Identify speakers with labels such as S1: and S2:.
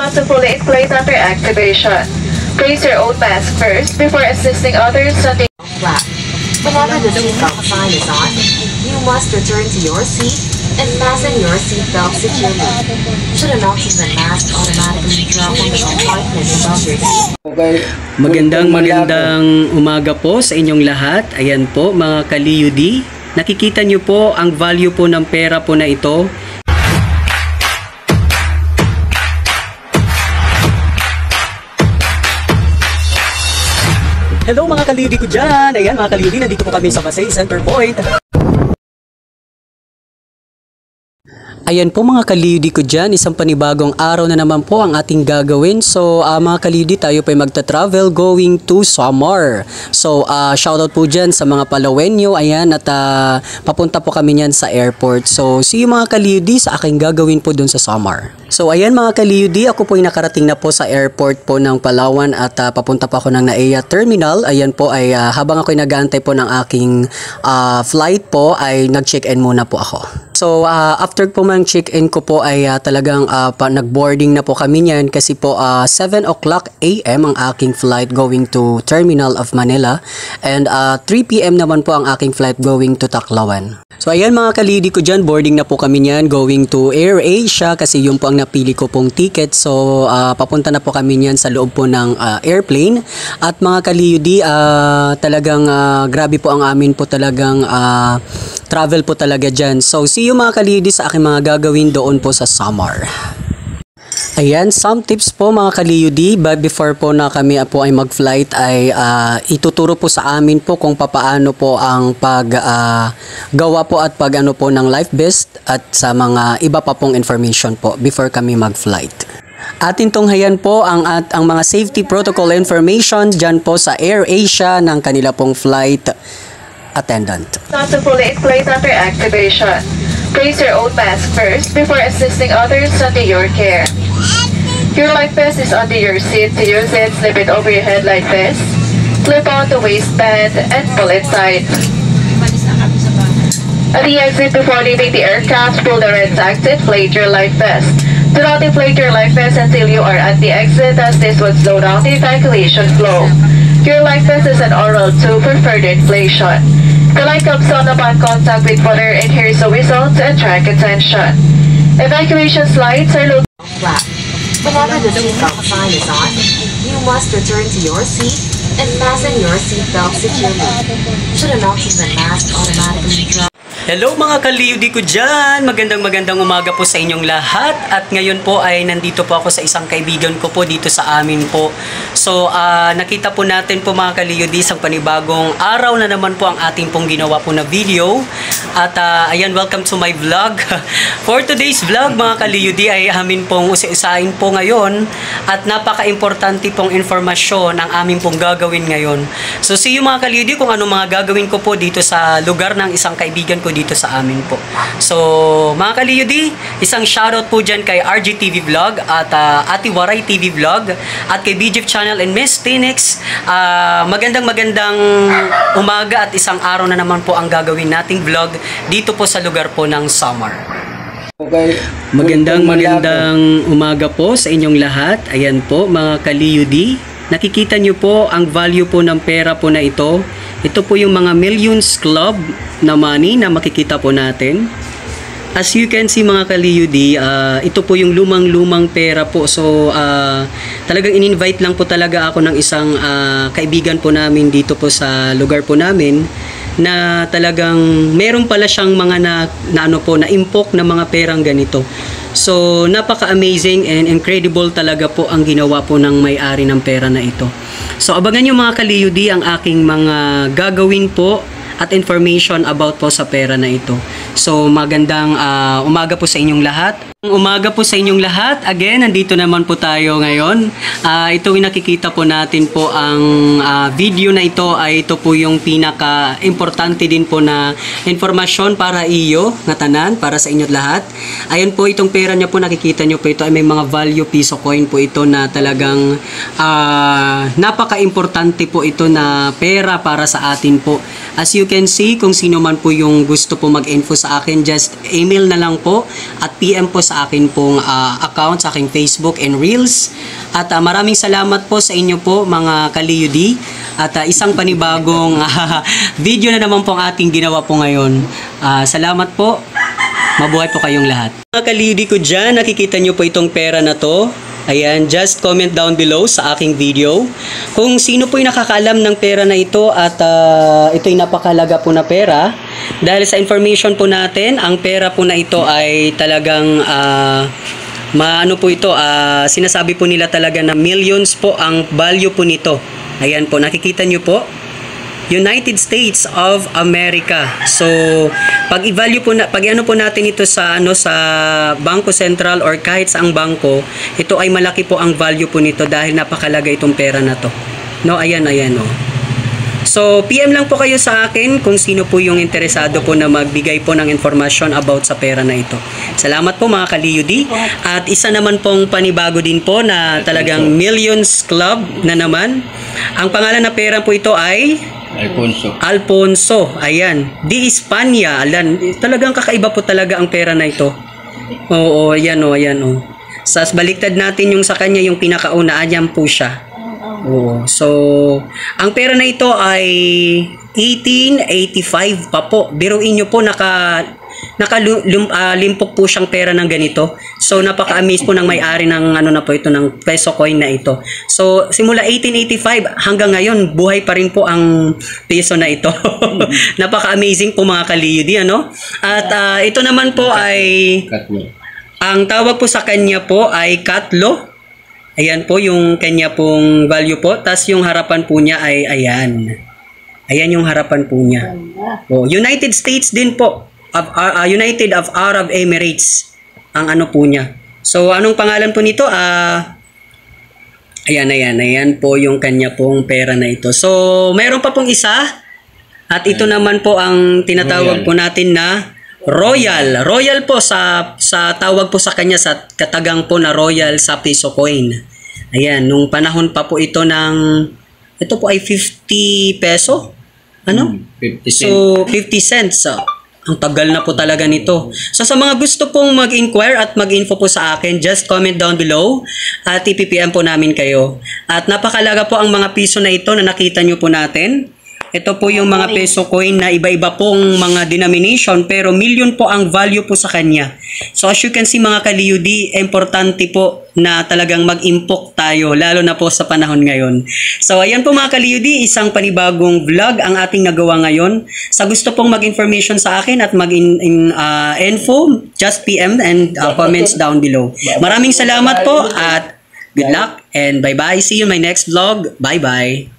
S1: Not to fully inflate under activation. Place your own mask first before assisting others on the
S2: flat. Whenever the seatbelt sign is on, you must return to your seat and fasten your seatbelt securely. Should an oxygen mask automatically drop on the compartment above your seat?
S3: Magandang umaga po sa inyong lahat. Ayan po mga ka-LEUD. Nakikita nyo po ang value po ng pera po na ito. Hello mga ka-LEUD ko dyan! Ayan mga ka-LEUD, nandito po kami sa Pasay Center Point. Ayan po mga ka-LEUD ko dyan, isang panibagong araw na naman po ang ating gagawin. So mga ka-LEUD, tayo po ay magta-travel going to Samar. So shoutout po dyan sa mga Palawenyo, ayan, at papunta po kami nyan sa airport. So see you mga ka-LEUD sa aking gagawin po dun sa Samar. So ayan mga ka-LEUD, ako po ay nakarating na po sa airport po ng Palawan at papunta pa ako ng NAIA Terminal. Ayan po ay habang ako ay nag-aantay po ng aking flight po ay nag-check-in muna po ako. So after po mang check-in ko po ay talagang nag-boarding na po kami niyan kasi po 7 o'clock AM ang aking flight going to Terminal of Manila and 3 PM naman po ang aking flight going to Tacloban. So ayan mga ka-LEUD ko dyan, boarding na po kami niyan going to AirAsia kasi yun po ang napili ko pong ticket. So papunta na po kami niyan sa loob po ng airplane. At mga ka-LEUD, talagang grabe po ang amin po talagang travel po talaga dyan. So see you mga ka-LEUD sa aking mga gagawin doon po sa Samar. Ayan, some tips po mga ka-LEUD, but before po na kami po ay mag-flight ay ituturo po sa amin po kung papaano po ang paggawa po at pag-ano po ng life vest at sa mga iba pa pong information po before kami mag-flight. Atin tunghayan po ang mga safety protocol information dyan po sa AirAsia ng kanila pong flight attendant.
S1: not to fully inflate under activation. Place your own mask first before assisting others under your care. Your life vest is under your seat. To use it, slip it over your head like this. Slip on the waistband and pull it tight. At the exit before leaving the aircraft, pull the red tag to inflate your life vest. Do not inflate your life vest until you are at the exit as this would slow down the evacuation flow. Your life vest is an oral tube for further inflation. The light comes on upon contact with water and here's a whistle to attract attention. Evacuation slides are located
S2: flat. Whenever the seatbelt sign is on, you must return to your seat and fasten your seatbelt securely. Should an oxygen mask automatically drop?
S3: Hello mga ka-LEUD ko dyan! Magandang umaga po sa inyong lahat at ngayon po ay nandito po ako sa isang kaibigan ko po dito sa amin po. So nakita po natin po mga ka-LEUD isang panibagong araw na naman po ang ating pong ginawa po na video at ayan, welcome to my vlog. For today's vlog mga ka-LEUD ay amin pong usa-usain po ngayon at napaka-importante pong informasyon ang amin pong gagawin ngayon. So see you mga ka-LEUD kung ano mga gagawin ko po dito sa lugar ng isang kaibigan ko dito sa amin po. So mga ka-LEUD, isang shoutout po dyan kay RGTV Vlog at Ate Waray TV Vlog at kay BGF Channel and Miss Phoenix. Magandang umaga at isang araw na naman po ang gagawin nating vlog dito po sa lugar po ng Samar. Magandang umaga po sa inyong lahat. Ayan po mga ka-LEUD, nakikita nyo po ang value po ng pera po na ito. Ito po yung mga Millions Club na money na makikita po natin. As you can see mga ka-LEUD, ito po yung lumang pera po. So talagang in-invite lang po talaga ako ng isang kaibigan po namin dito po sa lugar po namin na talagang meron pala siyang mga na-impok na mga perang ganito. So napaka-amazing and incredible talaga po ang ginawa po ng may-ari ng pera na ito. So abangan nyo mga ka-LEUD ang aking mga gagawin po at information about po sa pera na ito. So magandang umaga po sa inyong lahat. Umaga po sa inyong lahat. Again, nandito naman po tayo ngayon. Ito yung nakikita po natin po ang video na ito ay ito po yung pinaka-importante din po na informasyon para iyo, nga tanan, para sa inyong lahat. Ayan po itong pera niya po, nakikita nyo po ito ay may mga value piso coin po ito na talagang napaka-importante po ito na pera para sa atin po. As you you can see, kung sino man po yung gusto po mag-info sa akin, just email na lang po at PM po sa akin pong account, sa aking Facebook and Reels. At maraming salamat po sa inyo po mga ka-LEUD. At isang panibagong video na naman po ang ating ginawa po ngayon. Salamat po. Mabuhay po kayong lahat. Mga ka-LEUD ko dyan, nakikita nyo po itong pera na to. Ayan, just comment down below sa aking video kung sino po yung nakakaalam ng pera na ito at ito'y napakalaga po na pera. Dahil sa information po natin, ang pera po na ito ay talagang maano po ito, sinasabi po nila talaga na millions po ang value po nito. Ayan po, nakikita nyo po. United States of America. So, pag i-value po pag ano po natin ito sa sa Bangko Sentral or kahit sa ang bangko, ito ay malaki po ang value po nito dahil napakalaga itong pera na to. No, ayan oh. So, PM lang po kayo sa akin kung sino po yung interesado po na magbigay po ng informasyon about sa pera na ito. Salamat po mga ka-LEUD. At isa naman pong panibago din po na talagang Millions Club na naman. Ang pangalan na pera po ito ay Alfonso. Ayan. Di Espanya. Alan, talagang kakaiba po talaga ang pera na ito. Oo, ayan oh. Sas baliktad natin yung sa kanya, yung pinakauna. Ayan po siya. Oo. So, ang pera na ito ay 1885 pa po. Biruin nyo po, limpok po siyang pera ng ganito. So napaka-amaze po ng may-ari ng na po ito, ng peso coin na ito. So simula 1885 hanggang ngayon buhay pa rin po ang peso na ito. Napaka-amazing po mga ka-LEUD, ano? At ito naman po ay ang tawag po sa kanya po ay Katlo. Ayan po yung kanya pong value po. Tas yung harapan po niya ay ayan. Ayan yung harapan po niya. Oh, United States din po. United of Arab Emirates ang ano po niya. So anong pangalan po nito? Ayan po yung kanya pong pera na ito. So mayroon pa pong isa at ito naman po ang tinatawag po natin na Royal. Royal po sa tawag po sa kanya, sa katagang po na Royal sa peso coin. Ayan, nung panahon pa po ito ito po ay 50 peso. Ano?
S4: 50 cents.
S3: So 50 cents. Ang tagal na po talaga nito. So sa mga gusto pong mag-inquire at mag-info po sa akin, just comment down below at ipipm po namin kayo. At napakalaga po ang mga piso na ito na nakita nyo po natin. Ito po yung mga peso coin na iba-iba pong mga denomination pero million po ang value po sa kanya. So as you can see mga ka-LEUD, importante po na talagang mag-impok tayo lalo na po sa panahon ngayon. So ayan po mga ka-LEUD, isang panibagong vlog ang ating nagawa ngayon. Sa gusto pong mag-information sa akin at mag-info, just PM and comments down below. Maraming salamat po at good luck and bye-bye. See you in my next vlog. Bye-bye.